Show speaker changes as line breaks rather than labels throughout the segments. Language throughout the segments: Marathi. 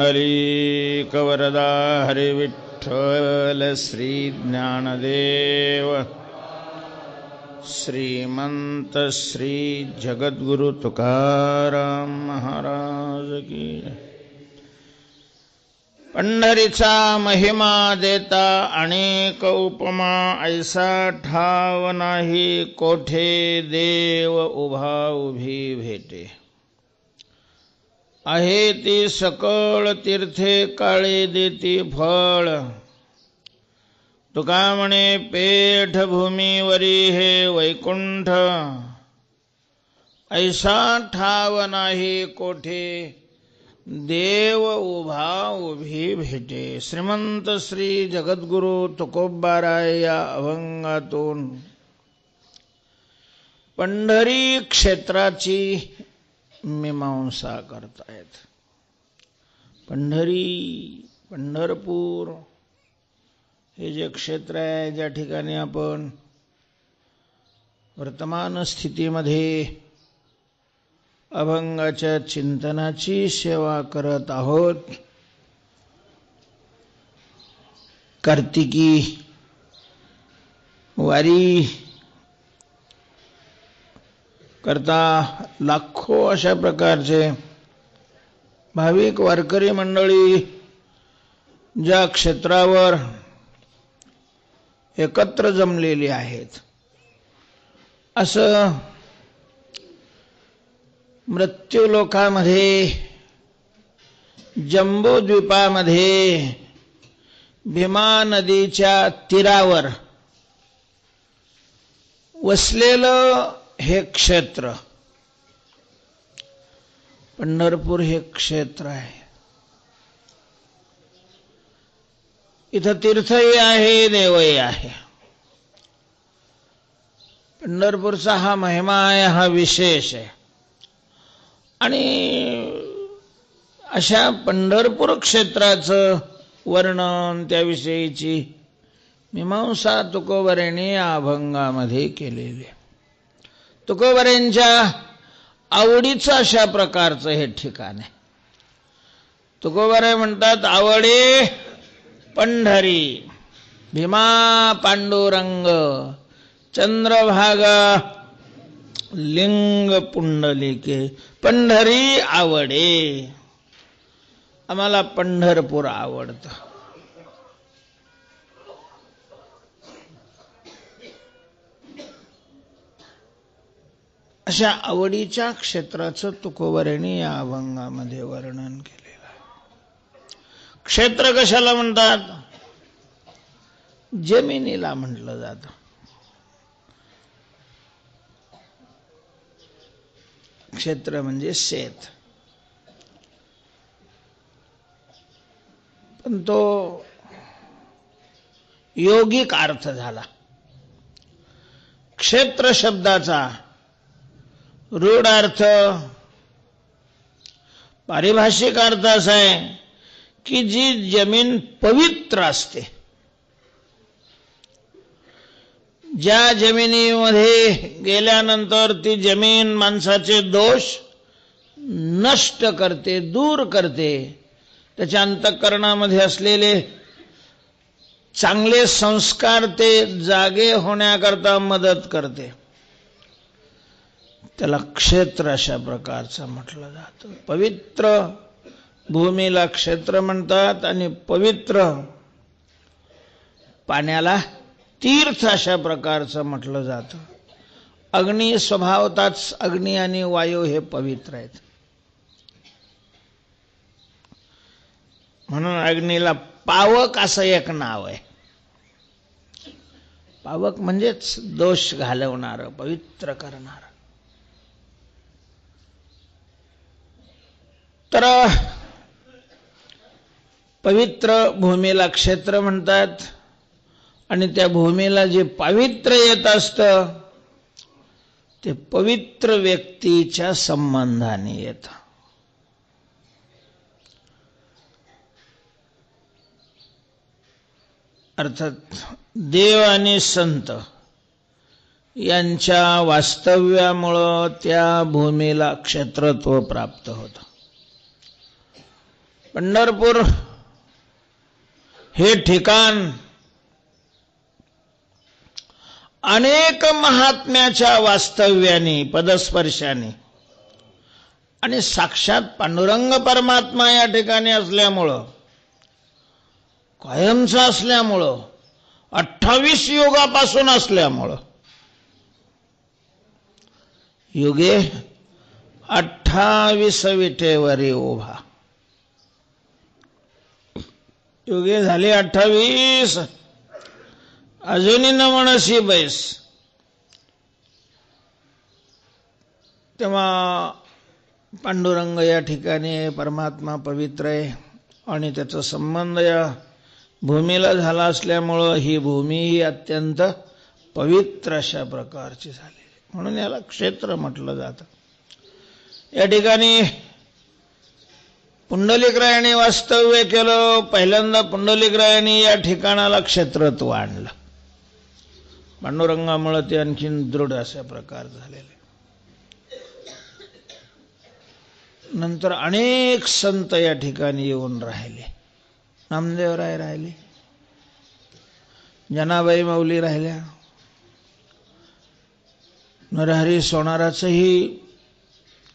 पुंडलीक वरदा हरि विठ्ठल श्री ज्ञानदेव श्रीमंत श्री जगद्गुरु तुकाराम महाराज की। पंढरीचा महिमा देता अनेक उपमा, ऐसा ठाव नाही कोठे देव उभा उभी भेटे। आहे ती सकळ तीर्थे काळे देती फळ, तुका म्हणे पेठ भूमीवरी हे वैकुंठ। ऐसा ठाव नाही कोठे देव उभा उभी भेटे। श्रीमंत श्री जगद्गुरु तुकोबाराय या अभंगातून पंढरी क्षेत्राची मीमांसा करतायत। पंढरी, पंढरपूर हे जे क्षेत्र आहे, ज्या ठिकाणी आपण वर्तमान स्थितीमध्ये अभंगाच्या चिंतनाची सेवा करत आहोत। कार्तिकी वारी करता लाखो अशा प्रकारचे भाविक वारकरी मंडळी ज्या क्षेत्रावर एकत्र जमलेली आहेत, असं मृत्यूलोकामध्ये जम्बूद्वीपामध्ये भीमा नदीच्या तीरावर वसलेलं हे क्षेत्र पंढरपूर हे क्षेत्र आहे। इथं तीर्थही आहे, देवही आहे। पंढरपूरचा हा महिमा आहे, हा विशेष आहे। आणि अशा पंढरपूर क्षेत्राचं वर्णन, त्याविषयीची मीमांसा तुकोबारायांनी या अभंगामध्ये केलेली आहे। तुकोबारायांच्या आवडीचं अशा प्रकारचं हे ठिकाण आहे। तुकोबाराय म्हणतात, आवडे पंढरी भीमा पांडुरंग चंद्रभागा लिंग पुंडलिके। पंढरी आवडे, आम्हाला पंढरपूर आवडतं। अशा आवडीच्या क्षेत्राचं तुकोबारायांनी या अभंगामध्ये वर्णन केलेलं आहे। क्षेत्र कशाला म्हणतात? जमिनीला म्हटलं जातं। क्षेत्र म्हणजे शेत, पण तो योगिक अर्थ झाला। क्षेत्र शब्दाचा रूढ अर्थ, पारिभाषिक अर्थ असा आहे की जी जमीन पवित्र असते, ज्या जमिनीमध्ये गेल्यानंतर ती जमीन माणसाचे दोष नष्ट करते, दूर करते, त्याच्या अंतःकरणामध्ये असलेले चांगले संस्कार ते जागे होण्याकरता मदत करते, त्याला क्षेत्र अशा प्रकारचं म्हटलं जातं। पवित्र भूमीला क्षेत्र म्हणतात आणि पवित्र पाण्याला तीर्थ अशा प्रकारचं म्हटलं जातं। अग्नी स्वभावताच अग्नी आणि वायू हे पवित्र आहेत, म्हणून अग्नीला पावक असं एक नाव आहे। पावक म्हणजेच दोष घालवणारं, पवित्र करणारं। तर पवित्र भूमीला क्षेत्र म्हणतात आणि त्या भूमीला जे पावित्र्य येत असतं ते पवित्र व्यक्तीच्या संबंधाने येतं। अर्थात देव आणि संत यांच्या वास्तव्यामुळे त्या भूमीला क्षेत्रत्व प्राप्त होतं। पंढरपूर हे ठिकाण अनेक महात्म्याच्या वास्तव्याने, पदस्पर्शाने आणि साक्षात पांडुरंग परमात्मा या ठिकाणी असल्यामुळं, कायमचं असल्यामुळं, 28 युगापासून असल्यामुळं, युगे 28 विटेवरी उभा, युगे झाले 28, अजूनही न म्हणसी बैस. तेव्हा पांडुरंग या ठिकाणी परमात्मा पवित्र आहे आणि त्याचा संबंध या भूमीला झाला असल्यामुळं ही भूमी ही अत्यंत पवित्र अशा प्रकारची झाली, म्हणून याला क्षेत्र म्हटलं जातं. या ठिकाणी पुंडलिकरायाने वास्तव्य केलं. पहिल्यांदा पुंडलिकरायाने या ठिकाणाला क्षेत्रत्व आणलं. पांडुरंगामुळे ते आणखीन दृढ अशा प्रकार झालेले. नंतर अनेक संत या ठिकाणी येऊन राहिले. नामदेवराय राहिले, जनाबाई माऊली राहिल्या, नरहरी सोनाराचंही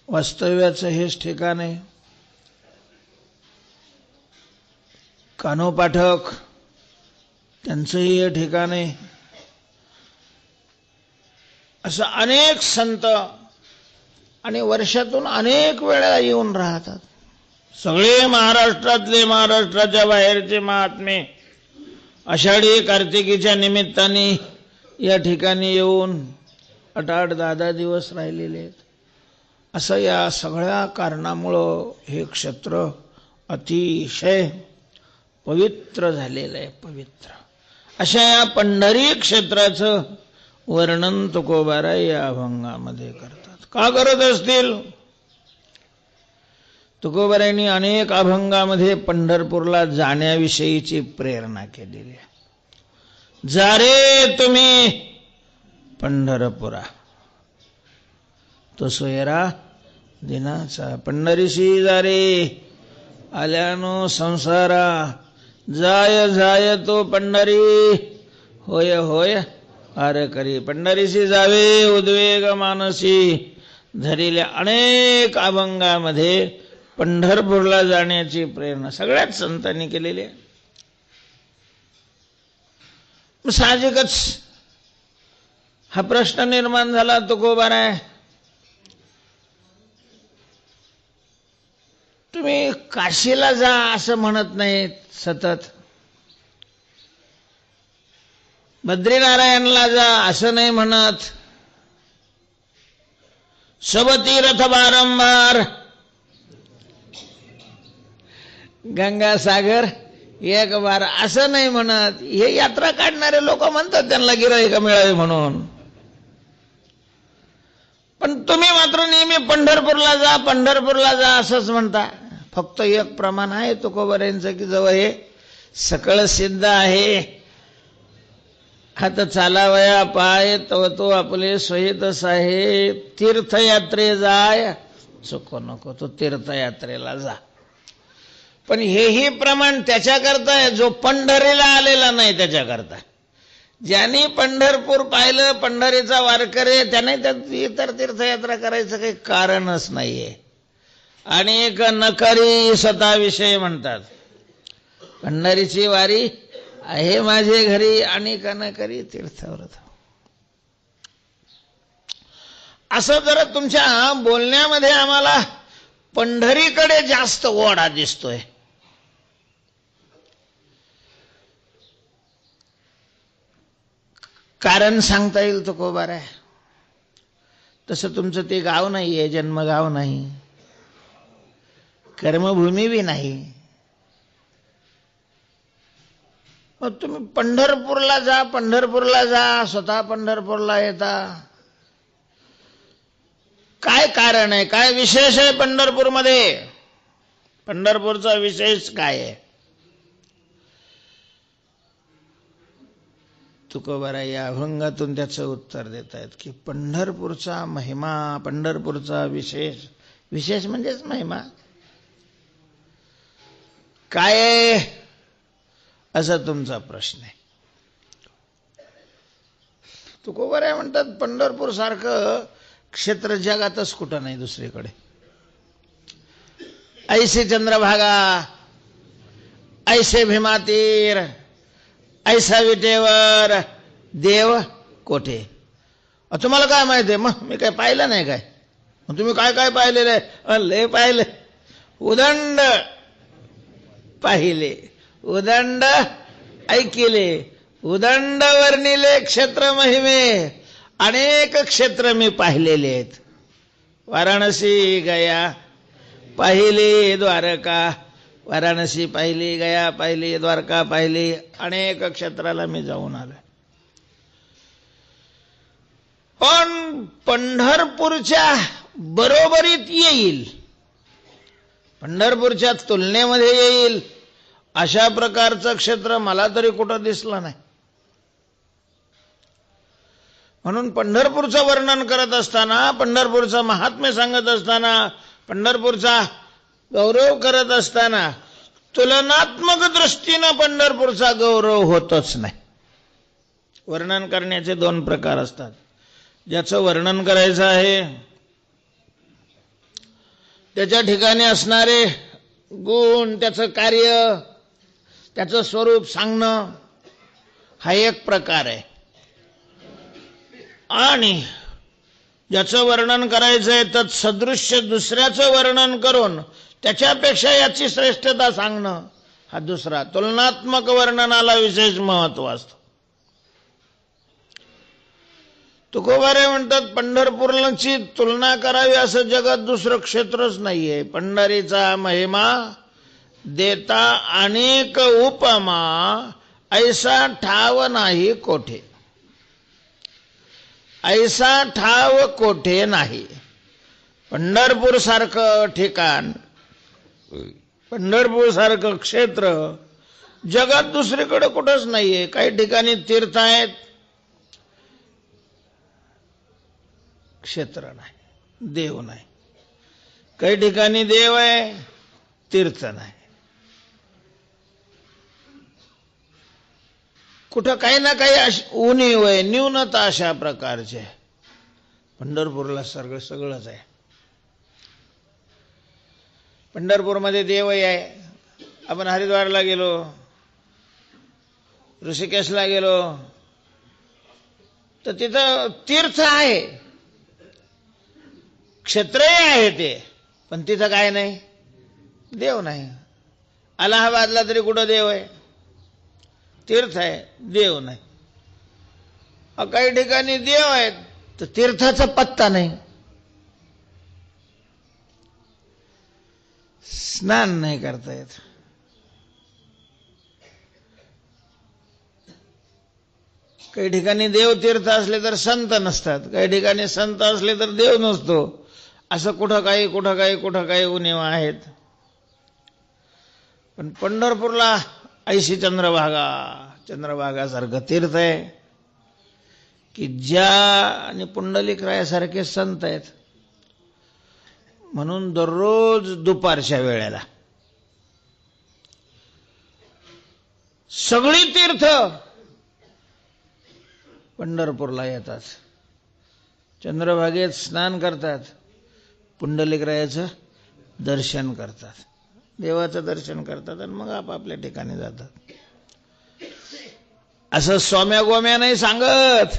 वास्तव्याचं हेच ठिकाण आहे. कान्हो पाठक त्यांचंही हे ठिकाण आहे. असं अनेक संत आणि वर्षातून अनेक वेळा येऊन राहतात. सगळे महाराष्ट्रातले, महाराष्ट्राच्या बाहेरचे महात्मे आषाढी कार्तिकीच्या निमित्ताने या ठिकाणी येऊन 8-8, 10-10 दिवस राहिलेले आहेत. असं या सगळ्या कारणामुळं हे क्षेत्र अतिशय पवित्र झालेलं आहे. पवित्र अशा या पंढरी क्षेत्राचं वर्णन तुकोबाराय या अभंगामध्ये करतात. का करत असतील? तुकोबारायांनी अनेक अभंगामध्ये पंढरपूरला जाण्याविषयीची प्रेरणा केलेली आहे. जा रे तुम्ही पंढरपुरा, तो सोयरा दिनाचा. पंढरीशी जा रे आल्यानो संसारा, जाय जाय तो पंढरी, होय होय आर करी. पंढरीशी जावे उद्वेग मानसी. धरिल्या अनेक अभंगामध्ये पंढरपूरला जाण्याची प्रेरणा सगळ्याच संतांनी केलेली आहे. साहजिकच हा प्रश्न निर्माण झाला, तुकोबाराय तुम्ही काशीला जा असं म्हणत नाहीत सतत, बद्रीनारायणला जा असं नाही म्हणत, सब तीर्थ वारंवार, गंगासागर एक बार असं नाही म्हणत. हे यात्रा काढणारे लोक म्हणतात त्यांना गिऱ्हाईक मिळावे म्हणून. पण तुम्ही मात्र नेहमी पंढरपूरला जा, पंढरपूरला जा असंच म्हणता. फक्त एक प्रमाण आहे तुकोबारायांचं की जवळ हे सकळ सिद्ध आहे. हात चालावया पाय तव तो आपले सोयीत साहेब. तीर्थयात्रे जाय चुको नको, तो तीर्थयात्रेला जा. पण हेही प्रमाण त्याच्याकरता आहे जो पंढरीला आलेला नाही त्याच्याकरता. ज्यांनी पंढरपूर पाहिलं, पंढरीचा वारकरी, त्याने त्यात इतर तीर्थयात्रा करायचं काही कारणच नाहीये. अनेक नकरी स्वतःविषयी म्हणतात. पंढरीची वारी आहे माझे घरी, अनेक नकरी तीर्थव्रत. असं जर तुमच्या बोलण्यामध्ये आम्हाला पंढरीकडे जास्त ओढा दिसतोय. कारण सांगता येईल तुकोबाराय? तसं तुमचं ते गाव नाहीये, जन्मगाव नाही, कर्मभूमी बी नाही. मग तुम्ही पंढरपूरला जा, पंढरपूरला जा, स्वतः पंढरपूरला येता. काय कारण आहे, काय विशेष आहे पंढरपूरमध्ये? पंढरपूरचा विशेष काय आहे? तुकोबाराय या अभंगातून त्याचं उत्तर देत आहेत की पंढरपूरचा महिमा, पंढरपूरचा विशेष. विशेष म्हणजेच महिमा. काय आहे असा तुमचा प्रश्न आहे. तुकोबाराय म्हणतात पंढरपूर सारखं क्षेत्र जगातच कुठं नाही दुसरीकडे. ऐसे चंद्रभागा, ऐसे भीमातीर, ऐसा विटेवर देव कोठे. तुम्हाला काय माहिती आहे? मग मी काय पाहिलं नाही काय? मग तुम्ही काय काय पाहिलेलं आहे? लय पाहिले. उदंड पाहिले, उदंड ऐकिले, उदंड वर्णिले क्षेत्र महिमे. अनेक क्षेत्र मी पाहिलेले आहेत. वाराणसी गया पाहिली, द्वारका वाराणसी पाहिली, गया पाहिली, द्वारका पाहिली. अनेक क्षेत्राला मी जाऊन आलो. पण पंढरपूरच्या बरोबरीत येईल, पंढरपूरच्या तुलनेमध्ये येईल अशा प्रकारचं क्षेत्र मला तरी कुठं दिसलं नाही. म्हणून पंढरपूरचं वर्णन करत असताना, पंढरपूरचं महात्म्य सांगत असताना, पंढरपूरचा गौरव करत असताना तुलनात्मक दृष्टीनं पंढरपूरचा गौरव होतच नाही. वर्णन करण्याचे दोन प्रकार असतात. ज्याचं वर्णन करायचं आहे त्याच्या ठिकाणी असणारे गुण, त्याचं कार्य, त्याचं स्वरूप सांगणं हा एक प्रकार आहे. आणि ज्याचं वर्णन करायचंय तर सदृश्य दुसऱ्याचं वर्णन करून त्याच्यापेक्षा याची श्रेष्ठता सांगणं हा दुसरा. तुलनात्मक वर्णनाला विशेष महत्व असतं. तुकोबाराय म्हणतात पंढरपूरची तुलना करावी असं जगात दुसरं क्षेत्रच नाहीये. पंढरीचा महिमा देता अनेक उपमा, ऐसा ठाव नाही कोठे. ऐसा ठाव कोठे नाही. पंढरपूर सारखं ठिकाण, पंढरपूर सारखं क्षेत्र जगात दुसरीकडे कुठंच नाहीये. काही ठिकाणी तीर्थ आहेत, क्षेत्र नाही, देव नाही. काही ठिकाणी देव आहे, तीर्थ नाही. कुठं काही ना काही उणीव आहे, न्यूनता अशा प्रकारचे. पंढरपूरला सगळंच आहे. पंढरपूरमध्ये देवही आहे. आपण हरिद्वारला गेलो, ऋषिकेशला गेलो तर तिथं तीर्थ आहे, क्षेत्रही आहे ते, पण तिथं काय नाही, देव नाही. अलाहाबादला तरी कुठं देव आहे? तीर्थ आहे, देव नाही. काही ठिकाणी देव आहेत तर तीर्थाचा पत्ता नाही. स्नान नाही करता येत. काही ठिकाणी देव तीर्थ असले तर संत नसतात, काही ठिकाणी संत असले तर देव नसतो. असं कुठं काही उणीवा आहेत. पण पंढरपूरला ऐशी चंद्रभागासारखं तीर्थ आहे की ज्या आणि पुंडलिकरायासारखे संत आहेत. म्हणून दररोज दुपारच्या वेळेला सगळी तीर्थ पंढरपूरला येतात, चंद्रभागेत स्नान करतात, पुंडलिकरायाचं दर्शन करतात, देवाचं दर्शन करतात आणि मग आपापल्या ठिकाणी जातात. असं सोम्या गोम्या नाही सांगत,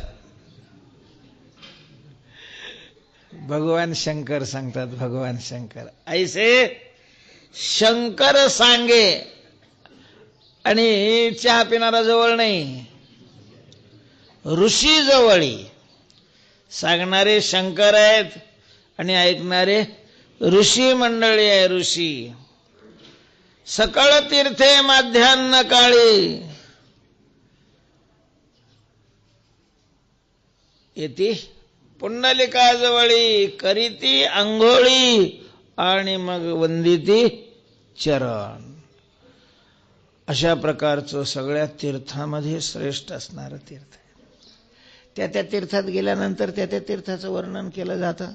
भगवान शंकर सांगतात. भगवान शंकर ऐसे शंकर सांगे. आणि चहा पिणारा जवळ नाही, ऋषी जवळी. सांगणारे शंकर आहेत आणि ऐकणारे ऋषी मंडळी आहे. ऋषी सकळ तीर्थे माध्यान्ह काळी येती पुंडलिकाजवळी, करीती अंघोळी आणि मग वंदिती चरण. अशा प्रकारचं सगळ्या तीर्थामध्ये श्रेष्ठ असणारं तीर्थ आहे. त्या तीर्थात गेल्यानंतर त्या तीर्थाचं वर्णन केलं जातं.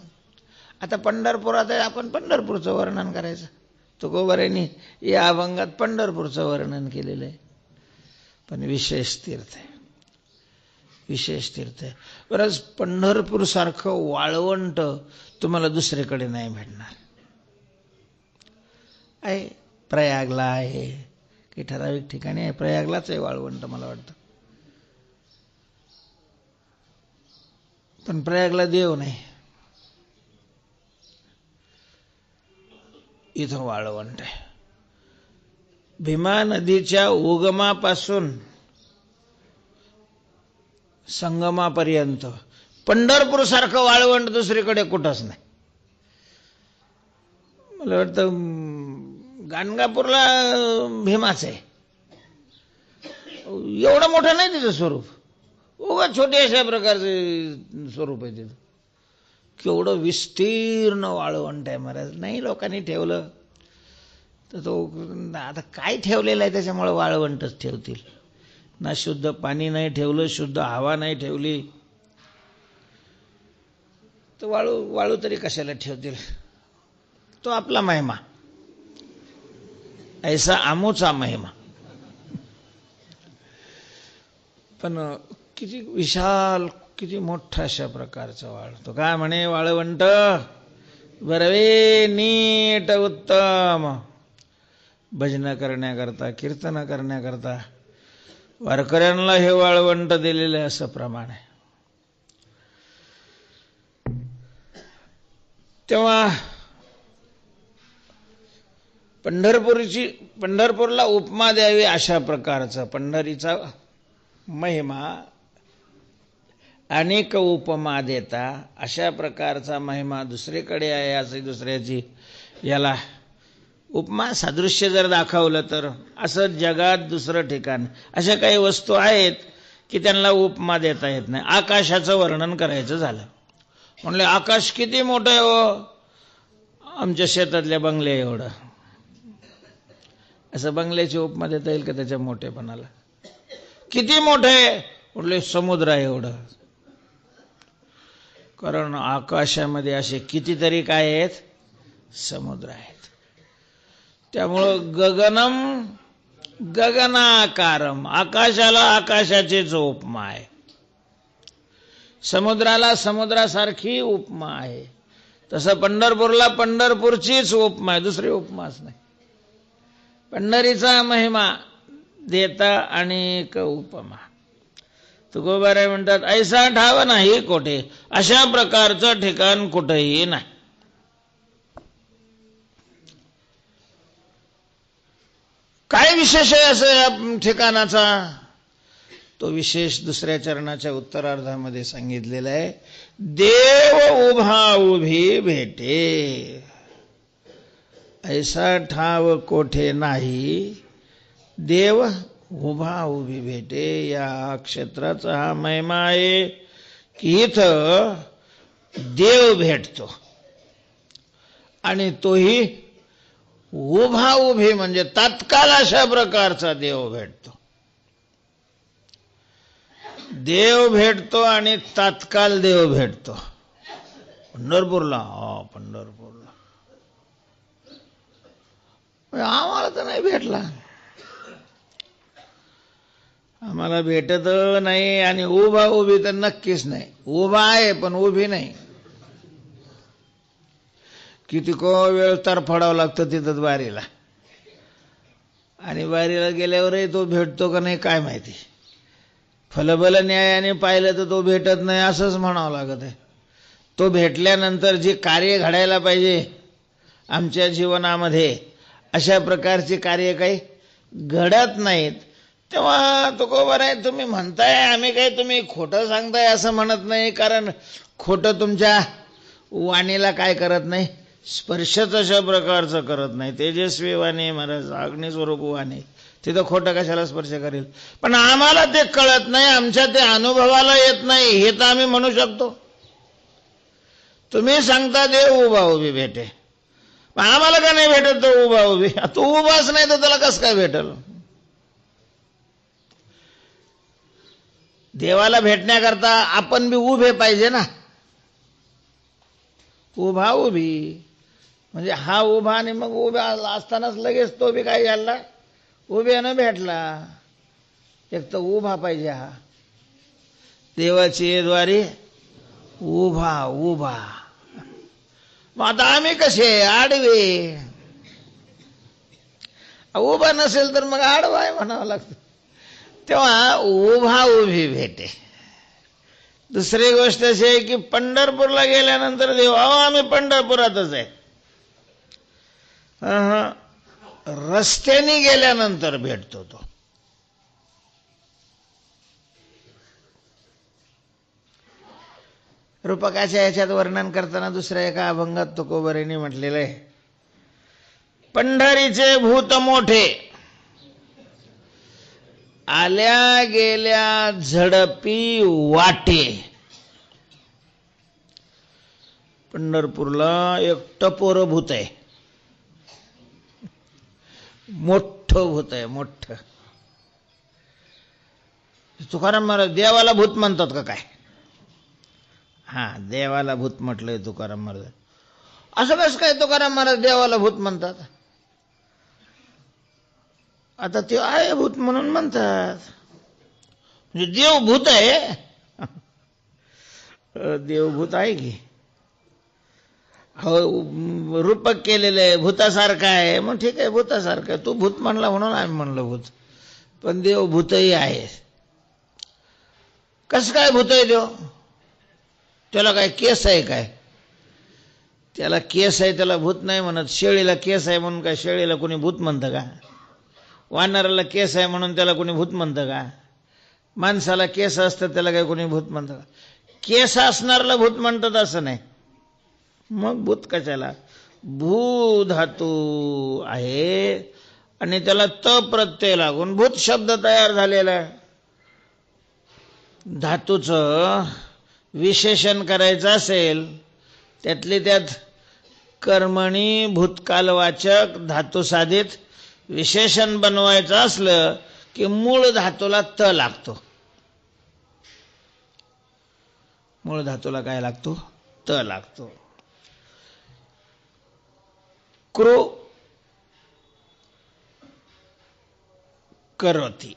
आता पंढरपुरात आहे, आपण पंढरपूरचं वर्णन करायचं. तुकोबारायांनी या अभंगात पंढरपूरचं वर्णन केलेलं आहे. पण विशेष तीर्थ आहे, विशेष तीर्थ आहे. बरंच पंढरपूर सारखं वाळवंट तुम्हाला दुसरीकडे नाही भेटणार. आहे प्रयागला आहे, काही ठराविक ठिकाणी आहे. प्रयागलाच आहे वाळवंट मला वाटतं. पण प्रयागला देव नाही, इथं वाळवंट आहे. भीमा नदीच्या उगमापासून संगमापर्यंत पंढरपूर सारखं वाळवंट दुसरीकडे कुठंच नाही. मला वाटतं गाणगापूरला भीमाच आहे. एवढं मोठं नाही तिचं स्वरूप, उगा छोटे अशा प्रकारचे स्वरूप आहे तिथं. केवढं विस्तीर्ण वाळवंट आहे महाराज. नाही लोकांनी ठेवलं तर तो आता काय ठेवलेलं आहे त्याच्यामुळे वाळवंटच ठेवतील ना. शुद्ध पाणी नाही ठेवलं, शुद्ध हवा नाही ठेवली तर वाळू तरी कशाला ठेवतील. तो आपला महिमा, ऐसा आमोचा महिमा. पण किती विशाल, किती मोठा अशा प्रकारचा वाळ. तो काय म्हणे, वाळवंट बरवे नीट उत्तम, भजन करण्याकरता, कीर्तन करण्याकरता वारकऱ्यांना हे वाळवंट दिलेलं आहे असं प्रमाण आहे. तेव्हा पंढरपूरला उपमा द्यावी अशा प्रकारचा पंढरीचा महिमा अनेक उपमा देता अशा प्रकारचा महिमा दुसरीकडे आहे असे दुसऱ्याची याला उपमा सादृश्य जर दाखवलं तर असं जगात दुसरं ठिकाण अशा काही वस्तू आहेत की त्यांना उपमा देता येत नाही. आकाशाचं वर्णन करायचं झालं म्हणले आकाश किती मोठं आहे हो, आमच्या शेतातल्या बंगल्या एवढं. असं बंगल्याची उपमा देता येईल का त्याच्या मोठेपणाला? किती मोठं आहे म्हटले समुद्र आहे एवढं. कारण आकाशामध्ये असे कितीतरी काय आहेत, समुद्र आहेत. त्यामुळं गगनम गगनाकारम, आकाशाला आकाशाचीच उपमा आहे, समुद्राला समुद्रासारखी उपमा आहे. तसं पंढरपूरला पंढरपूरचीच उपमा आहे, दुसरी उपमाच नाही. पंढरीचा महिमा देता अनेक उपमा. तुकोबाराय म्हणतात ऐसा ठाव नाही कोठे, अशा प्रकारचं ठिकाण कुठेही नाही. काय विशेष आहे असं या ठिकाणाचा? तो विशेष दुसऱ्या चरणाच्या उत्तरार्धामध्ये सांगितलेला आहे. देव उभा उभी भेटे, ऐसा ठाव कोठे नाही, देव उभा उभी भेटे. या क्षेत्राचा हा महिमा आहे की इथं देव भेटतो आणि तोही उभा उभी म्हणजे तात्काळ अशा प्रकारचा देव भेटतो. देव भेटतो आणि तात्काळ देव भेटतो. पंढरपूरला, पंढरपूरला आम्हाला तर नाही भेटला, आम्हाला भेटत नाही. आणि उभा उभी तर नक्कीच नाही. उभा आहे पण उभी नाही. कितीको वेळ तरफडावं लागतं तिथं वारीला, आणि वारीला गेल्यावरही तो भेटतो का नाही काय माहिती. फलबल न्यायाने पाहिलं तर तो भेटत नाही असंच म्हणावं लागत आहे. तो भेटल्यानंतर जी कार्य घडायला पाहिजे आमच्या जीवनामध्ये अशा प्रकारची कार्य काही घडत नाहीत. तेव्हा तुकोबाराय तुम्ही म्हणताय आम्ही काही तुम्ही खोटं सांगताय असं म्हणत नाही. कारण खोटं तुमच्या वाणीला काय करत नाही, स्पर्शच अशा प्रकारचं करत नाही. तेजस्वी वाणी महाराज, अग्निस्वरूप वाणी, तिथं खोटं कशाला स्पर्श करेल. पण आम्हाला ते कळत नाही, आमच्या ते अनुभवाला येत नाही हे तर आम्ही म्हणू शकतो. तुम्ही सांगता देव उभा उभी भेटे, आम्हाला का नाही भेटत तो उभा उभी? तो उभाच नाही तर त्याला कसं काय भेटल? देवाला भेटण्याकरता आपण बी उभे पाहिजे ना. उभा उभी म्हणजे हा उभा आणि मग उभ्या असतानाच लगेच तो बी काय झाला, उभ्यानं भेटला. एक तर उभा पाहिजे हा, देवाची द्वारी उभा उभा. मग आता आम्ही कसे आडवे, उभा नसेल तर मग आडवा आहे म्हणावं लागतं. तेव्हा उभा उभी भेटे. दुसरी गोष्ट अशी आहे की पंढरपूरला गेल्यानंतर देव आम्ही पंढरपुरातच आहे, रस्त्याने गेल्यानंतर भेटतो तो. रूपकाच्या याच्यात वर्णन करताना दुसऱ्या एका अभंगात तुकोबरेने म्हटलेलं आहे, पंढरीचे भूत मोठे आल्या गेल्या झडपी वाटे. पंढरपूरला एक टपोर भूत आहे, मोठं भूत आहे मोठं. तुकाराम महाराज देवाला भूत म्हणतात का काय? हा, देवाला भूत म्हटलंय तुकाराम महाराज. असं कसं काय तुकाराम महाराज देवाला भूत म्हणतात? आता ते आहे भूत म्हणून म्हणतात, म्हणजे देव भूत आहे. देवभूत आहे की हो, रूपक केलेलं आहे, भूतासारखं आहे. मग ठीक आहे, भूतासारखं आहे. तू भूत म्हणला म्हणून आम्ही म्हणलं भूत, पण देव भूतही आहे. कसं काय भूत आहे देव? त्याला काय केस आहे काय? त्याला केस आहे त्याला भूत नाही म्हणत. शेळीला केस आहे म्हणून काय शेळीला कोणी भूत म्हणतं का? वानराला केस आहे म्हणून त्याला कोणी भूत म्हणतं का? माणसाला केस असतं त्याला काय कोणी भूत म्हणतं का? केस असणारला भूत म्हणतात असं नाही. मग भूत कशाला? भू धातू आहे आणि त्याला त प्रत्यय लागून भूत शब्द तयार झालेला आहे. धातूचं विशेषण करायचं असेल, त्यातले त्यात कर्मणी भूतकालवाचक धातू साधित विशेषण बनवायचं असलं की मूळ धातूला त लागतो. मूळ धातूला काय लागतो? त लागतो. कृ करोती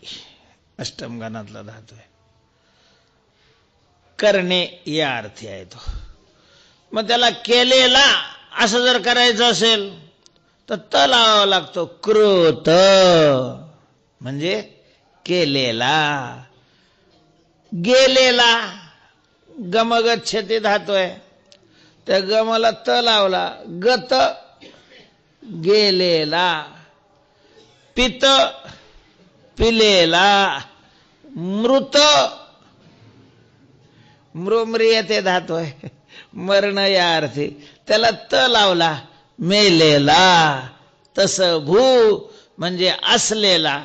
अष्टम गणातला धातू आहे. करणे या अर्थी आहे तो. मग त्याला केलेला असं जर करायचं असेल तर त लावावा लागतो. कृत म्हणजे केलेला. गेलेला गमगच्छती धातू आहे, त्या गमला त लावला. गत गेलेला. पित पिलेला. मृत मृम्रियते धातू आहे, मरण या अर्थी, त्याला त लावला. मेलेला. तस भू म्हणजे असलेला.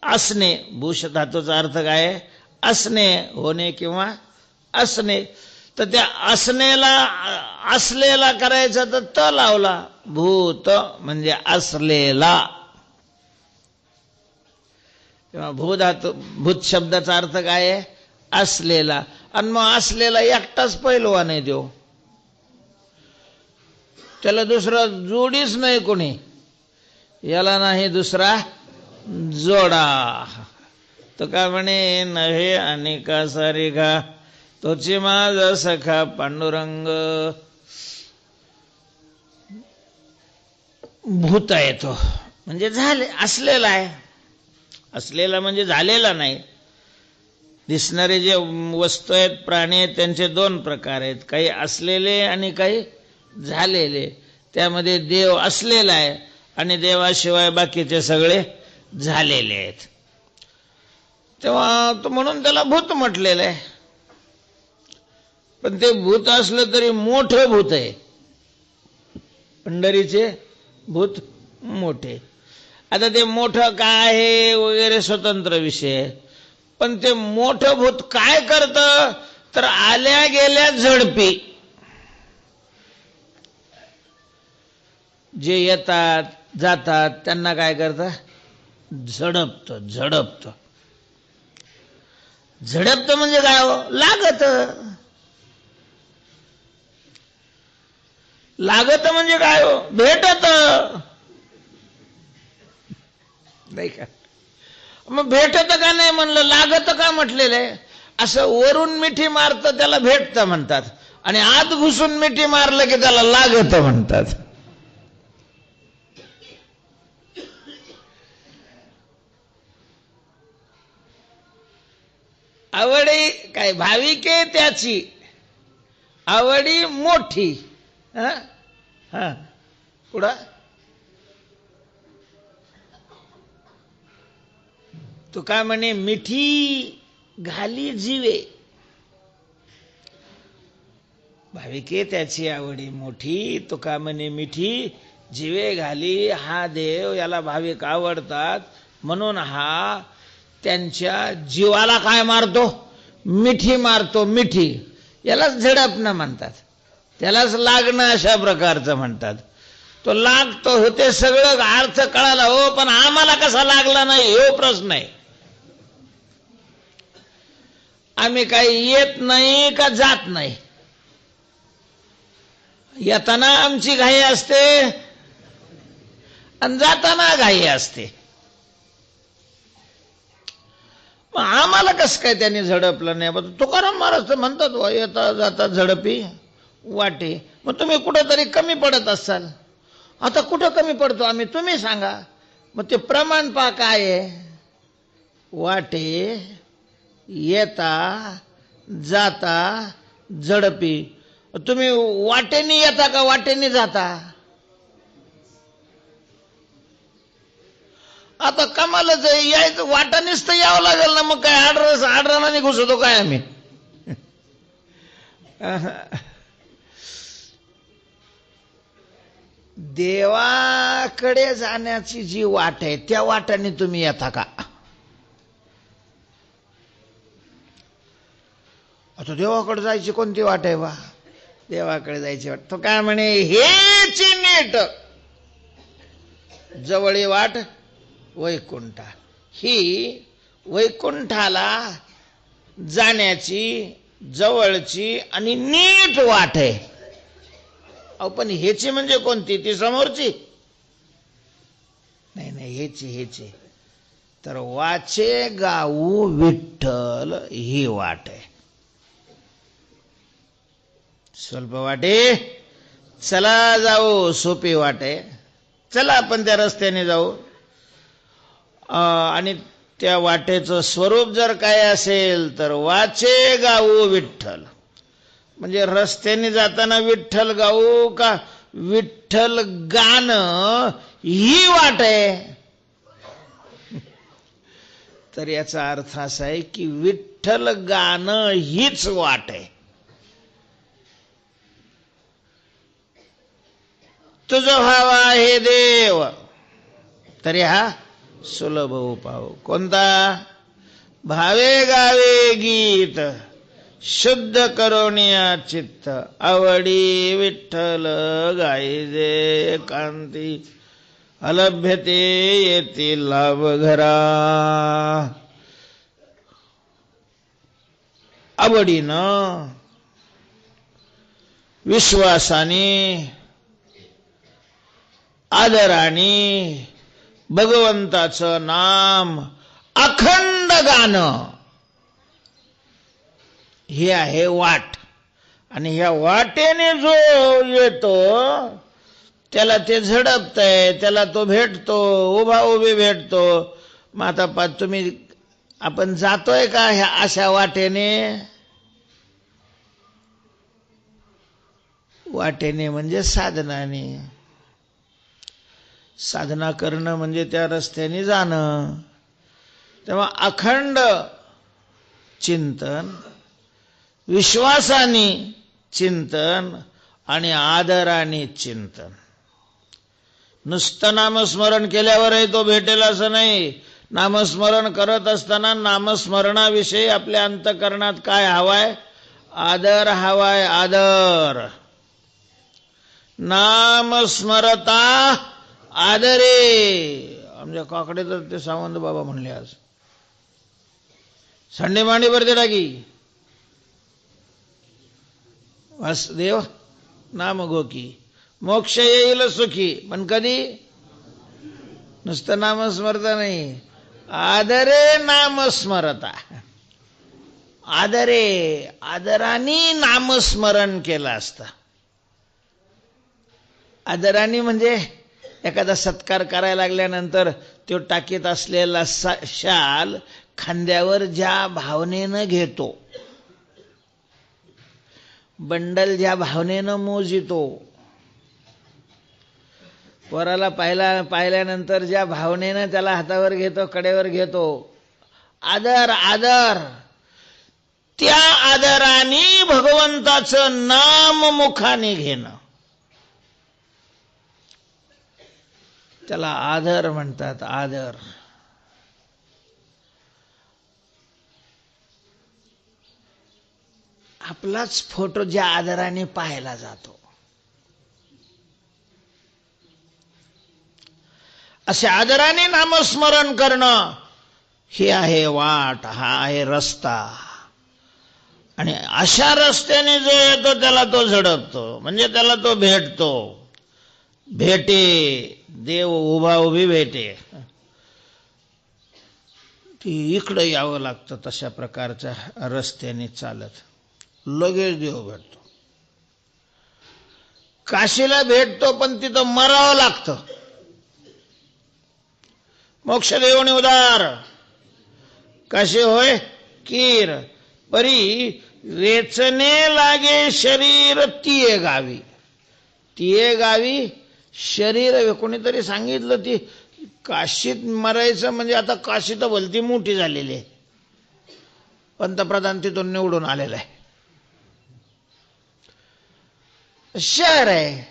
असणे भूष धातूचा अर्थ काय? असणे, होणे किंवा असणे. तर त्या असणेला असलेला करायचा तर त लावला. भूत म्हणजे असलेला. किंवा भू धातू भूत शब्दाचा अर्थ काय आहे? असलेला. आणि मग असलेला एकटाच पैलवान आहे देव, त्याला दुसरा जोडीच नाही कोणी. याला नाही दुसरा जोडा. तो का म्हणे नव्हे अनेका सारेखा तोची माझा सखा पांडुरंग. भूत आहे तो म्हणजे झाले असलेला आहे. असलेला म्हणजे झालेला नाही. दिसणारे जे वस्तू आहेत प्राणी आहेत त्यांचे दोन प्रकार आहेत, काही असलेले आणि काही झालेले. त्यामध्ये देव असलेला आहे आणि देवाशिवाय बाकीचे सगळे झालेले आहेत. तेव्हा तो म्हणून त्याला भूत म्हटलेलं आहे. पण ते भूत असलं तरी मोठं भूत आहे. पंढरीचे भूत मोठे. आता ते मोठं काय आहे वगैरे स्वतंत्र विषय, पण ते मोठं भूत काय करतं तर आल्या गेल्या झडपी जे येतात जातात त्यांना काय करतं? झडपतं. झडपतं झडपतं म्हणजे काय हो? लागत. लागत म्हणजे काय हो? भेटत नाही का? मग भेटत का नाही म्हणलं, लागत का म्हटलेलं आहे? असं वरून मिठी मारतं त्याला भेटतं म्हणतात, आणि आत घुसून मिठी मारलं की त्याला लागत म्हणतात. आवडी काय भाविके त्याची आवडी मोठी. पुढं तू काय म्हणे, मिठी घाली जीवे. भाविके त्याची आवडी मोठी, तो का म्हणे मिठी जीवे घाली. हा देव, याला भाविक आवडतात म्हणून हा त्यांच्या जीवाला काय मारतो? मिठी मारतो. मिठी यालाच झडपणं म्हणतात, त्यालाच लागणं अशा प्रकारचं म्हणतात. तो लागतो होते सगळं अर्थ कळाला हो, पण आम्हाला कसा लागला नाही हो प्रश्न आहे. आम्ही काही येत नाही का जात नाही? येताना आमची घाई असते आणि जाताना घाई असते. मग आम्हाला कसं काय त्यांनी झडपलं नाही? तुकाराम महाराज तर म्हणतात, येता जाता झडपी वाटे. मग तुम्ही कुठेतरी कमी पडत असाल. आता कुठं कमी पडतो आम्ही, तुम्ही सांगा. मग ते प्रमाण पा काय आहे? वाटे येता जाता झडपी. तुम्ही वाटेने येता का वाटेने जाता? आता कमालच आहे, यायचं वाटानेच तर यावं लागेल ना. मग काय आडरानाने घुसतो काय आम्ही? देवाकडे जाण्याची जी वाट आहे त्या वाटाने तुम्ही येता का? आता देवाकडे जायची कोणती वाट आहे बा? देवाकडे जायची वाट तो काय म्हणे, हेच नीट जवळी वाट वैकुंठा. ही वैकुंठाला जाण्याची जवळची आणि नीट वाट आहे. अहो पण हेची म्हणजे कोणती? ती समोरची नाही नाही, हेची तर वाचे गाऊ विठ्ठल ही वाट आहे. स्वल्प वाटे चला जाऊ, सोपी वाट आहे. चला आपण त्या रस्त्याने जाऊ. आणि त्या वाटेचं स्वरूप जर काय असेल तर वाचे गाऊ विठ्ठल, म्हणजे रस्त्याने जाताना विठ्ठल गाऊ का विठ्ठल गाणं ही वाट आहे. तर याचा अर्थ असा आहे की विठ्ठल गाणं हीच वाट आहे. तुझं भाव आहे देव तरी हा सुलभ उपाव. कोणता? भावे गावे गीत शुद्ध करोनिया चित्त, आवडी विठ्ठल गायजे कांती, अलभ्यते येतील लाभ घरा. आवडीनं विश्वासाने आदराने भगवंताचं नाम अखंड गाणं हे आहे वाट. आणि ह्या वाटेने जो येतो त्याला ते झडपतंय, त्याला तो भेटतो, उभा उभी भेटतो. मग आता तुम्ही आपण जातोय का ह्या अशा वाटेने? वाटेने म्हणजे साधनाने. साधना करणं म्हणजे त्या रस्त्याने जाणं. तेव्हा अखंड चिंतन, विश्वासाने चिंतन आणि आदराने चिंतन. नुसतं नामस्मरण केल्यावरही तो भेटेल असं नाही. नामस्मरण करत असताना नामस्मरणाविषयी आपल्या अंतःकरणात काय हवाय? आदर हवाय, आदर. नामस्मरता आदरे. आमच्या काकडे तर ते सावंत बाबा म्हणले आज संडे मांडी भरते टाकी वासुदेव नाम गोकी मोक्ष येईल सुखी, पण कधी? नुसतं नामस्मरता नाही, आदरे नामस्मरता. आदराने नामस्मरण केलं असतं. आदराने म्हणजे एखादा सत्कार करायला लागल्यानंतर तो टाकीत असलेला शाल खांद्यावर ज्या भावनेनं घेतो, बंडल ज्या भावनेनं मोजितो, पोराला पाहिल्यानंतर ज्या भावनेनं त्याला हातावर घेतो, कडेवर घेतो, आदर, त्या आदराने भगवंताचं नाम मुखाने घेणं, त्याला आदर म्हणतात. आदर. आपलाच फोटो ज्या आदराने पाहायला जातो, असे आदराने नामस्मरण करणं ही आहे वाट, हा आहे रस्ता. आणि अशा रस्त्याने जो येतो त्याला तो झडपतो, म्हणजे त्याला तो भेटतो. भेटे देव उभा उभी भेटे, ती इकडं यावं लागतं. तशा प्रकारच्या रस्त्याने चालत लगेच देव भेटतो. काशीला भेटतो पण तिथं मरावं लागतं. मोक्ष देवणी उदार काशी होय कीर, परी वेचने लागे शरीर तिये गावी. तिये गावी शरीर. कोणीतरी सांगितलं ती काशीत मरायचं म्हणजे आता काशी तर भलती मोठी झालेली आहे. पंतप्रधान तिथून निवडून आलेला आहे. शहर आहे,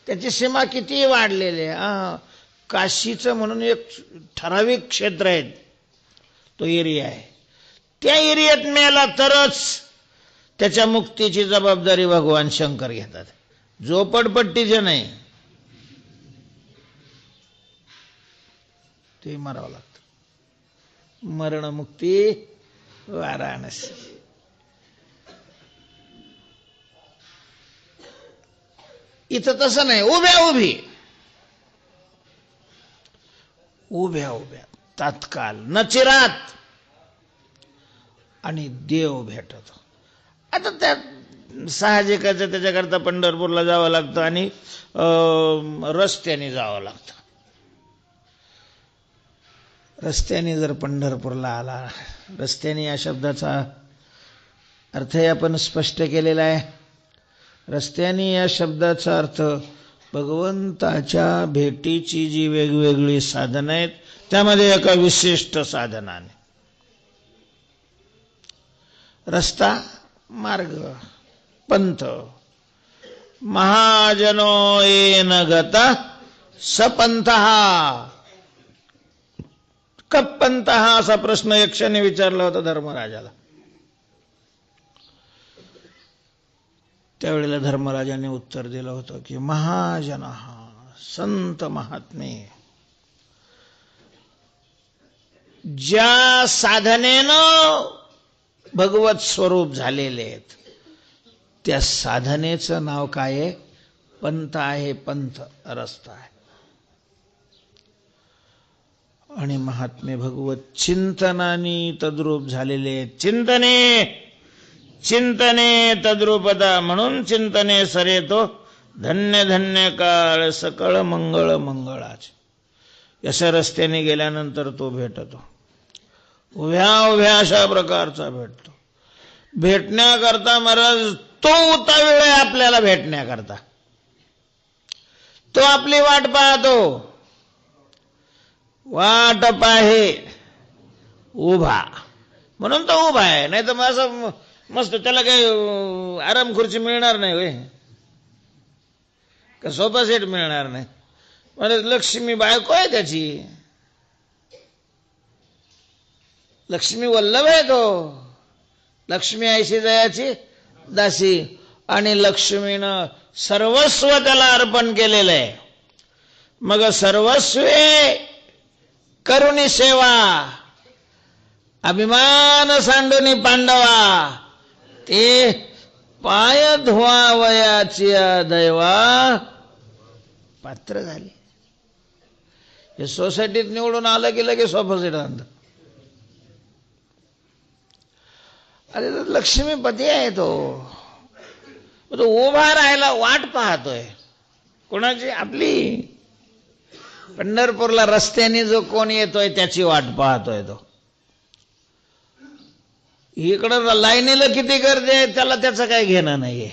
त्याची सीमा किती वाढलेली आहे. काशीचं म्हणून एक ठराविक क्षेत्र आहे, तो एरिया आहे. त्या एरियात मेला तरच त्याच्या मुक्तीची जबाबदारी भगवान शंकर घेतात. झोपडपट्टीचे नाही, ते मरावं लागतं. मरणमुक्ती वाराणसी. इथं तसं नाही, उभ्या तात्काळ नचिरात आणि देव भेटतो. आता त्या साहजिकच त्याच्याकरता पंढरपूरला जावं लागतं आणि रस्त्याने जावं लागतं. रस्त्याने जर पंढरपूरला आला, रस्त्याने या शब्दाचा अर्थही आपण स्पष्ट केलेला आहे. रस्त्याने या शब्दाचा अर्थ भगवंताच्या भेटीची जी वेगवेगळी साधनं आहेत त्यामध्ये एका विशिष्ट साधनाने. रस्ता मार्ग पंथ. महाजनो येन गता सपंथः. कपंथः असा प्रश्न यक्षाने विचारला होता धर्मराजाला. त्यावेळेला धर्मराजाने उत्तर दिलं होतं की महाजनः, संत महात्मे, ज्या साधनेनं भगवत स्वरूप झालेले आहेत त्या साधनेचं नाव काय आहे? पंथ आहे. पंथ रस्ता आहे. आणि महात्मे भगवत चिंतनाने तद्रूप झालेले आहेत. चिंतने तद्रूपता. म्हणून चिंतने सरेतो धन्य धन्य काळ सकळ मंगळ मंगळाच. अशा रस्त्याने गेल्यानंतर तो भेटतो. उभ्या अशा प्रकारचा भेटतो. भेटण्याकरता महाराज तो उतावीळ आहे आपल्याला भेटण्याकरता. तो आपली वाट पाहतो. वाट पाहे उभा म्हणून तो उभा आहे. नाही तर मग असं मस्त त्याला काही आराम खुर्ची मिळणार नाही होय, का सोफा सेट मिळणार नाही. म्हणजे लक्ष्मी बायको आहे त्याची. लक्ष्मी वल्लभ आहे तो. लक्ष्मी ऐशी जयाची दासी. आणि लक्ष्मीनं सर्वस्व त्याला अर्पण केलेलं आहे. मग सर्वस्वे करुणी सेवा. अभिमान सांडुनी पांडवा. ते पाय धुवावयाची दैवा पात्र झाली. हे सोसायटीत निवडून आलं की लगेच सोफा सेट आणलं. अरे लक्ष्मीपती आहे तो उभा राहायला वाट पाहतोय. कोणाची? आपली. पंढरपूरला रस्त्याने जो कोण येतोय त्याची वाट पाहतोय तो. इकडं लाईनीला किती गर्दी आहे त्याला त्याचं काही घेणं नाहीये.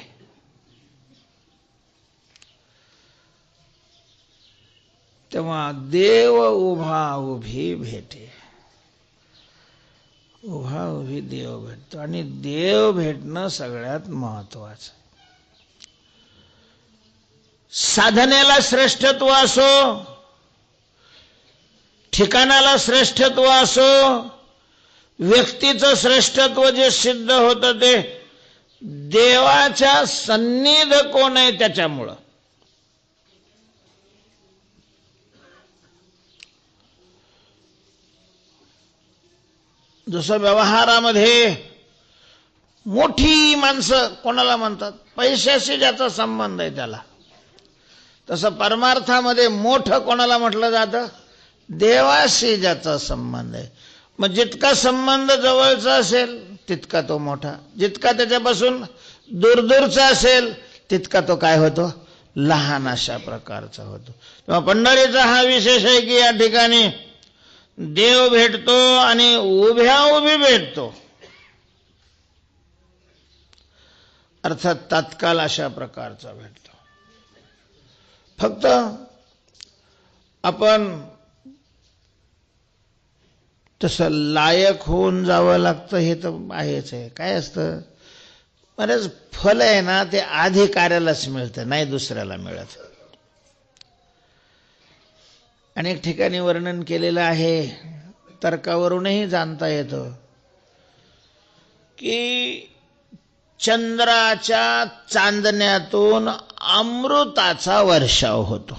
तेव्हा देव उभा उभी भेटे. उभा उभी देव भेटतो आणि देव भेटणं सगळ्यात महत्वाचं. साधनेला श्रेष्ठत्व असो, ठिकाणाला श्रेष्ठत्व असो, व्यक्तीचं श्रेष्ठत्व जे सिद्ध होतं ते देवाच्या सन्निध कोण आहे त्याच्यामुळं. जसं व्यवहारामध्ये मोठी माणसं कोणाला म्हणतात? पैशाशी ज्याचा संबंध आहे त्याला. तसं परमार्थामध्ये मोठं कोणाला म्हटलं जातं? देवाशी ज्याचा संबंध आहे. मग जितका संबंध जवळचा असेल तितका तो मोठा, जितका त्याच्यापासून दूरदूरचा असेल तितका तो काय होतो? लहान अशा प्रकारचा होतो. तेव्हा पंढरीचा हा विशेष आहे की या ठिकाणी देव भेटतो आणि उभ्या उभी भेटतो. अर्थात तात्काळ अशा प्रकारचा भेटतो. फक्त आपण तसं लायक होऊन जावं लागतं हे तर आहेच आहे. काय असतं बरेच फल आहे ना ते अधिकाऱ्यालाच मिळतं, नाही दुसऱ्याला मिळत. अनेक ठिकाणी वर्णन केलेलं आहे, तर्कावरूनही जाणता येतं की चंद्राच्या चांदण्यातून अमृताचा वर्षाव होतो.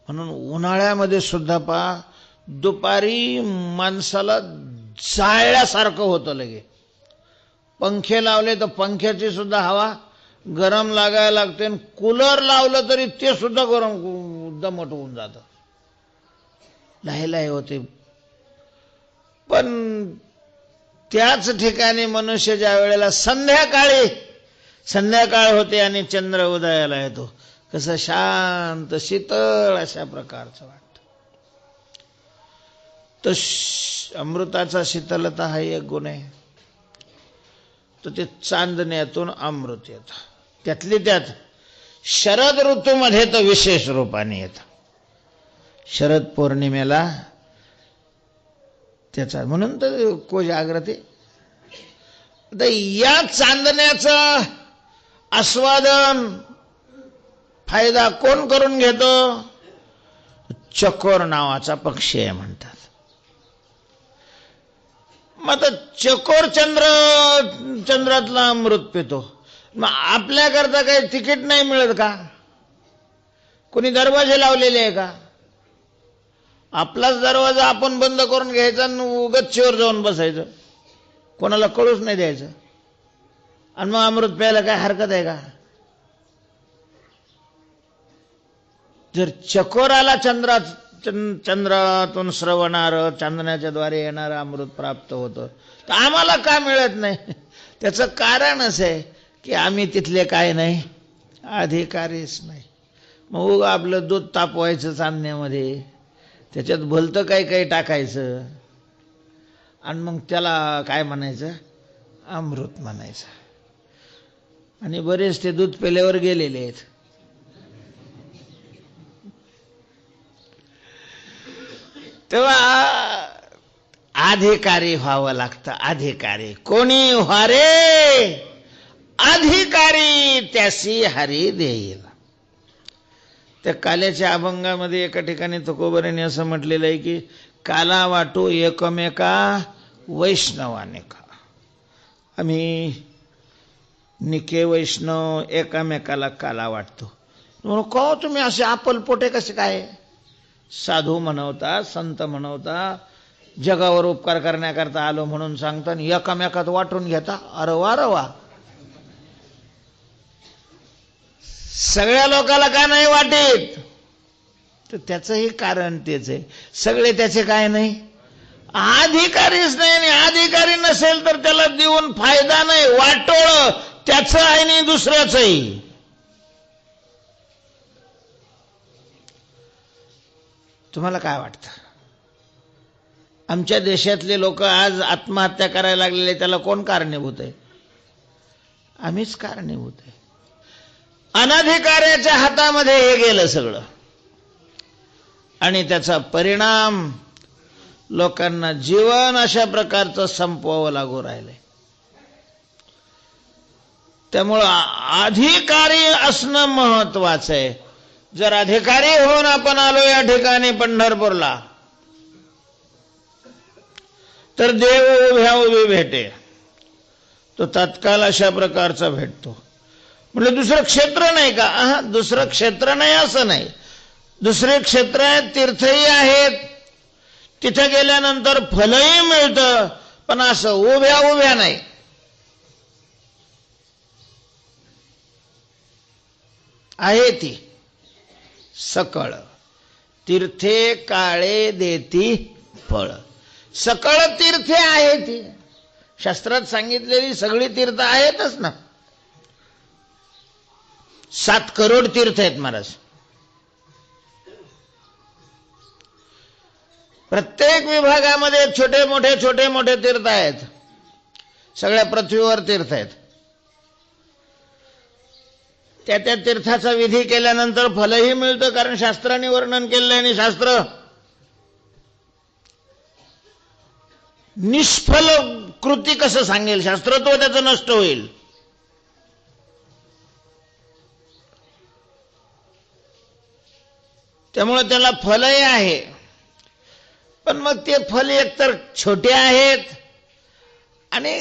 म्हणून उन्हाळ्यामध्ये सुद्धा पहा दुपारी माणसाला जाळल्यासारखं होतं. लगे पंखे लावले तर पंख्याची सुद्धा हवा गरम लागायला लागते, कूलर लावलं तरी ते सुद्धा गरम दमट होऊन जातं, लाही होते. पण त्याच ठिकाणी मनुष्य ज्या वेळेला संध्याकाळ होते आणि चंद्र उदयाला येतो, कसं शांत शीतळ अशा प्रकारचं वाटतं. तर अमृताचा शीतलता हा एक गुण आहे. तर ते चांदण्यातून अमृत येतं. त्यातली त्यात शरद ऋतूमध्ये तर विशेष रूपाने येतं. शरद पौर्णिमेला त्याचा म्हणून तर कोजाग्रते. आता या चांदण्याचं आस्वादन फायदा कोण करून घेतो? चकोर नावाचा पक्षी आहे म्हणतात. मग चकोर चंद्रातला अमृत पितो. मग आपल्याकरता काही तिकीट नाही मिळत का? कोणी दरवाजे लावलेले आहे का? आपलाच दरवाजा आपण बंद करून घ्यायचा आणि गच्चीवर जाऊन बसायचं, कोणाला कळूच नाही द्यायचं, आणि मग अमृत प्यायला काय हरकत आहे का? जर चकोराला चंद्रातून श्रवणार चांदण्याच्या द्वारे येणारं अमृत प्राप्त होतं, तर आम्हाला का मिळत नाही? त्याचं कारणच आहे की आम्ही तिथले काय नाही, अधिकारीच नाही. मग आपलं दूध तापवायचं चांदण्यामध्ये, त्याच्यात भलतं काही काही टाकायचं आणि मग त्याला काय म्हणायचं? अमृत म्हणायचं. आणि बरेच ते दूध पेल्यावर गेलेले आहेत. तेव्हा अधिकारी व्हावं लागतं. अधिकारी कोणी व्हा रे? अधिकारी त्यासी हरी देईल. त्या काल्याच्या अभंगामध्ये एका ठिकाणी तुकोबरांनी असं म्हटलेलं आहे की काला वाटो एकमेका वैष्णवाने का. आम्ही निके वैष्णव एकामेकाला काला वाटतो. म्हणून को तुम्ही असे आपलपोटे कसे काय? साधू म्हणवता, संत म्हणवता, जगावर उपकार करण्याकरता आलो म्हणून सांगता आणि एकामेकात वाटून घेता. अरे वा रे वा. सगळ्या लोकांना का नाही वाटेत? तर त्याचंही कारण तेच आहे, सगळे त्याचे काय नाही अधिकारीच नाही, आणि अधिकारी नसेल तर त्याला देऊन फायदा नाही, वाटोळ त्याचं आहे आणि दुसऱ्याचंही. तुम्हाला काय वाटतं? आमच्या देशातले लोक आज आत्महत्या करायला लागलेले, त्याला कोण कारणीभूत आहे? आम्हीच कारणीभूत आहे. अनधिकाऱ्याच्या हातामध्ये हे गेलं सगळं, आणि त्याचा परिणाम लोकांना जीवन अशा प्रकारचं संपवावं लागू राहिलंय. त्यामुळं अधिकारी असणं महत्वाचं आहे. जर अधिकारी होऊन आपण आलो या ठिकाणी पंढरपूरला, तर देव उभ्या उभी भेटे, तो तत्काल अशा प्रकारचा भेटतो. म्हणजे दुसरं क्षेत्र नाही का? दुसरं क्षेत्र नाही असं नाही, दुसरे क्षेत्र आहेत, तीर्थही आहेत, तिथे गेल्यानंतर फलही मिळतं, पण असं उभ्या उभ्या नाही. आहे ती सकळ तीर्थे काळे देती फळ. सकळ तीर्थे आहे ती, शास्त्रात सांगितलेली सगळी तीर्थ आहेतच ना. 7 करोड तीर्थ आहेत महाराज. प्रत्येक विभागामध्ये छोटे मोठे तीर्थ आहेत. सगळ्या पृथ्वीवर तीर्थ आहेत. त्या तीर्थाचा विधी केल्यानंतर फलही मिळतं, कारण शास्त्राने वर्णन केलेलं आहे. आणि शास्त्र निष्फल कृती कसं सांगेल? शास्त्रत्व त्याचं नष्ट होईल. त्यामुळे त्याला फलही आहे, पण मग ते फल एकतर छोटे आहेत आणि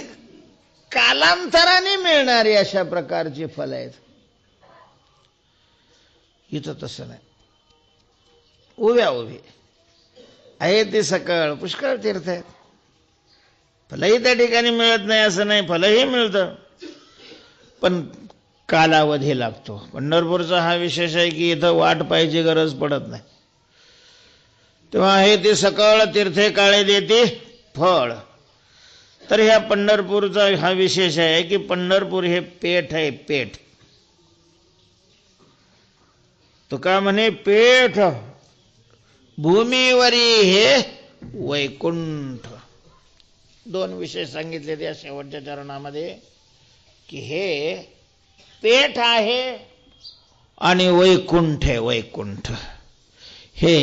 कालांतराने मिळणारी अशा प्रकारची फल आहेत. इथं तसं नाही, उभ्या उभी आहे ती सकळ पुष्कळ तीर्थ आहेत. फलही त्या ठिकाणी मिळत नाही असं नाही, फलही मिळतं, पण कालावधी लागतो. पंढरपूरचा हा विशेष आहे की इथं वाट पाहिजे गरज पडत नाही. तेव्हा आहे ते सकळ तीर्थे काळे देते फळ. तर ह्या पंढरपूरचा हा विशेष आहे की पंढरपूर हे पेठ आहे, पेठ. तुका म्हणे पेठ भूमीवरी हे वैकुंठ. 2 विषय सांगितले त्या शेवटच्या चरणामध्ये, की हे पेठ आहे आणि वैकुंठ आहे. वैकुंठ हे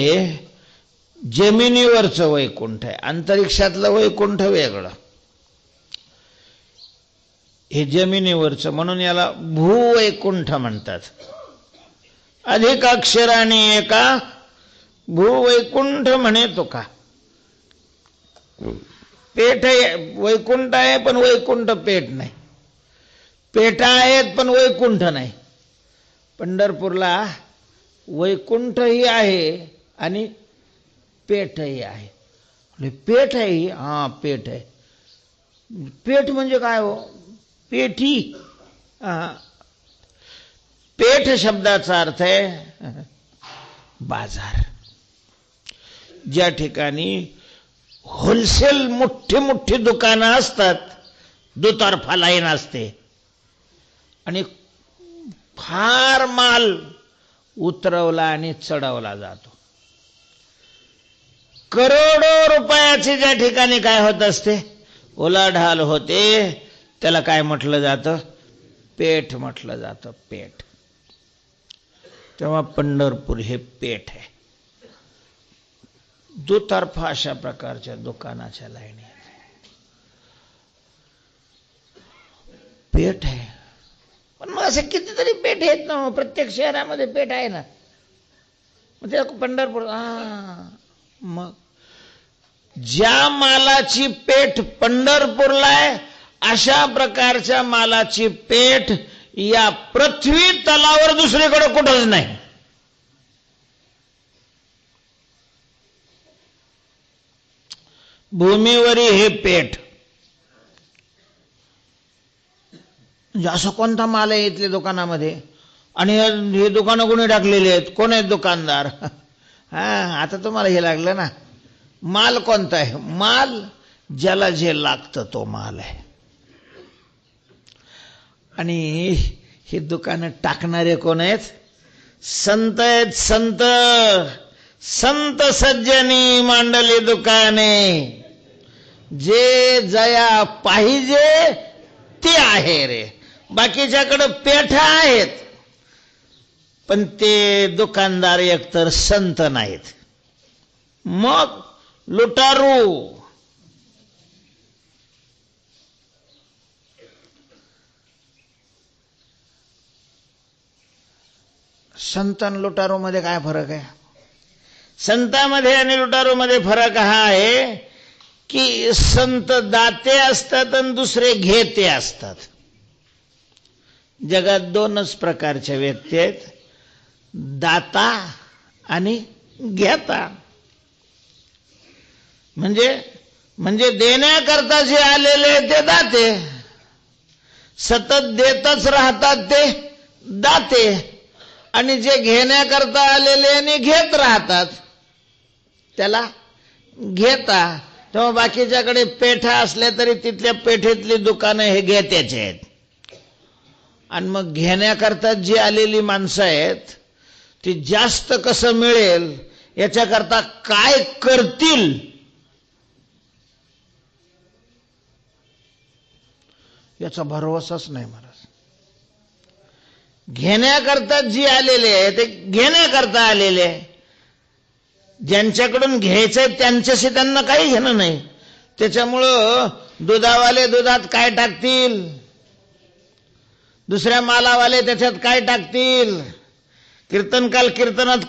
जमिनीवरचं वैकुंठ आहे, अंतरिक्षातलं वैकुंठ वेगळं, हे जमिनीवरचं, म्हणून याला भूवैकुंठ म्हणतात. अधिक अक्षराने एका भूवैकुंठ म्हणे तुका. पेठ वैकुंठ आहे पण वैकुंठ पेठ नाही, पेठा आहेत पण वैकुंठ नाही. पंढरपूरला वैकुंठही आहे आणि पेठही आहे. पेठ आहे, हा पेठ आहे. पेठ म्हणजे काय हो? पेठी. पेठ शब्दाचा अर्थ आहे बाजार. ज्या ठिकाणी होलसेल मोठी दुकानं असतात, दुतर्फा लाईन असते आणि फार माल उतरवला आणि चढवला जातो. करोडो रुपयाची ज्या ठिकाणी काय होत असते, उलाढाल होते, त्याला काय म्हटलं जातं? पेठ म्हटलं जातं, पेठ. तेव्हा पंढरपूर हे पेठ आहे. दुतर्फा अशा प्रकारच्या दुकानाच्या लाईनी पेठ आहे. पण मग असे कितीतरी पेठ आहेत ना, प्रत्येक शहरामध्ये पेठ आहे ना. मग ते पंढरपूर, मग ज्या मालाची पेठ पंढरपूरला आहे, अशा प्रकारच्या मालाची पेठ या पृथ्वी तलावर दुसरीकडे कुठंच नाही. भूमीवरी हे पेठ. म्हणजे असं कोणता माल आहे इथल्या दुकानामध्ये? आणि हे दुकानं कोणी टाकलेली आहेत, कोण आहेत दुकानदार? हा, आता तुम्हाला हे लागलं ना. माल कोणता आहे? माल ज्याला जे लागतं तो माल आहे. आणि हे दुकानं टाकणारे कोण आहेत? संत आहेत. संत संत सज्जनी मांडली दुकाने, जे जया पाहिजे ते आहे रे. बाकीच्याकडे पेठा आहेत, पण ते दुकानदार एकतर संत नाहीत, मग लुटारू. संत आणि लुटारू मध्ये काय फरक आहे? संतामध्ये आणि लुटारू मध्ये फरक हा आहे की संत दाते असतात आणि दुसरे घेते असतात. जगात दोनच प्रकारच्या व्यक्ती आहेत, दाता आणि घेता. म्हणजे देण्याकरता जे आलेले ते दाते, सतत देतच राहतात ते दाते, आणि जे घेण्याकरता आलेले आणि घेत राहतात त्याला घेता. तेव्हा बाकीच्याकडे पेठा असल्या तरी तिथल्या पेठेतली दुकानं हे घेत्याचे आहेत. आणि मग घेण्याकरता जी आलेली माणसं आहेत ती जास्त कसं मिळेल याच्याकरता काय करतील याचा भरवसाच नाही महाराज. घेण्याकरता जी आलेले आहे ते घेण्याकरता आलेले आहे. ज्यांच्याकडून घ्यायचंय त्यांच्याशी त्यांना काही घेणं नाही. त्याच्यामुळं दुधावाले दुधात काय टाकतील, दुसऱ्या मालावाले त्याच्यात काय टाकतील, कीर्तनकाल कीर्तनात